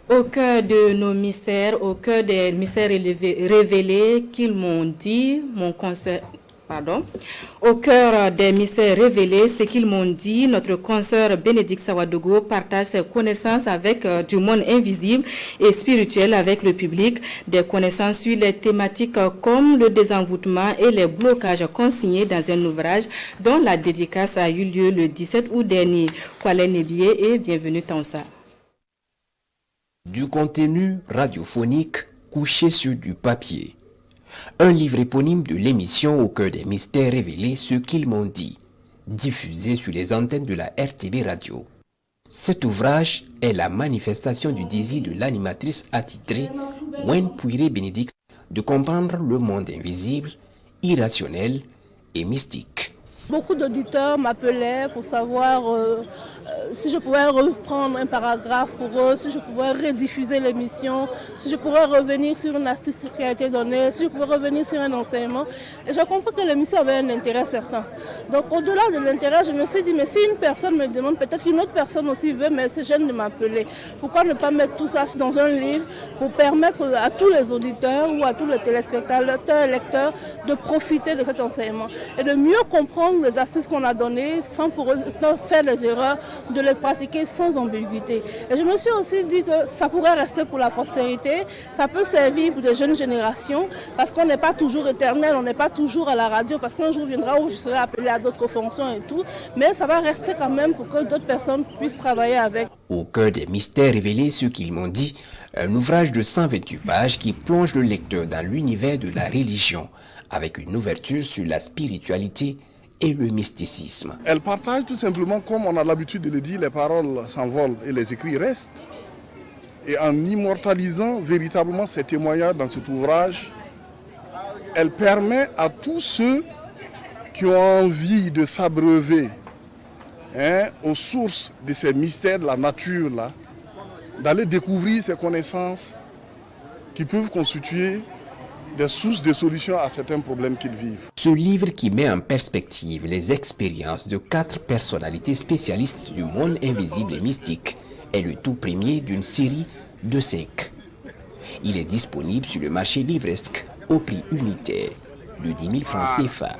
Au cœur de nos mystères, au cœur des mystères révélés qu'ils m'ont dit, au cœur des mystères révélés, ce qu'ils m'ont dit, notre consoeur Bénédicte Sawadogo partage ses connaissances avec du monde invisible et spirituel avec le public, des connaissances sur les thématiques comme le désenvoûtement et les blocages consignés dans un ouvrage dont la dédicace a eu lieu le 17 août dernier. Kwale Nebié et bienvenue Tansa. Du contenu radiophonique couché sur du papier. Un livre éponyme de l'émission Au cœur des mystères révélés, ce qu'ils m'ont dit, diffusé sur les antennes de la RTB Radio. Cet ouvrage est la manifestation du désir de l'animatrice attitrée Wen Pouiré Bénédicte de comprendre le monde invisible, irrationnel et mystique. Beaucoup d'auditeurs m'appelaient pour savoir si je pouvais reprendre un paragraphe pour eux, si je pouvais rediffuser l'émission, si je pourrais revenir sur une astuce qui a été donnée, si je pouvais revenir sur un enseignement. Et j'ai compris que l'émission avait un intérêt certain. Donc au-delà de l'intérêt, je me suis dit, mais si une personne me demande, peut-être qu'une autre personne aussi veut, mais c'est gêne de m'appeler. Pourquoi ne pas mettre tout ça dans un livre pour permettre à tous les auditeurs ou à tous les téléspectateurs et lecteurs de profiter de cet enseignement et de mieux comprendre les astuces qu'on a données sans pour autant faire des erreurs, de les pratiquer sans ambiguïté. Et je me suis aussi dit que ça pourrait rester pour la postérité, ça peut servir pour des jeunes générations parce qu'on n'est pas toujours éternel, on n'est pas toujours à la radio parce qu'un jour viendra où je serai appelé à d'autres fonctions et tout, mais ça va rester quand même pour que d'autres personnes puissent travailler avec. Au cœur des mystères révélés, ce qu'ils m'ont dit, un ouvrage de 128 pages qui plonge le lecteur dans l'univers de la religion avec une ouverture sur la spiritualité et le mysticisme. Elle partage tout simplement, comme on a l'habitude de le dire, les paroles s'envolent et les écrits restent. Et en immortalisant véritablement ces témoignages dans cet ouvrage, elle permet à tous ceux qui ont envie de s'abreuver aux sources de ces mystères de la nature, là, d'aller découvrir ces connaissances qui peuvent constituer des sources de solutions à certains problèmes qu'ils vivent. Ce livre qui met en perspective les expériences de 4 personnalités spécialistes du monde invisible et mystique est le tout premier d'une série de 5. Il est disponible sur le marché livresque au prix unitaire de 10 000 francs CFA.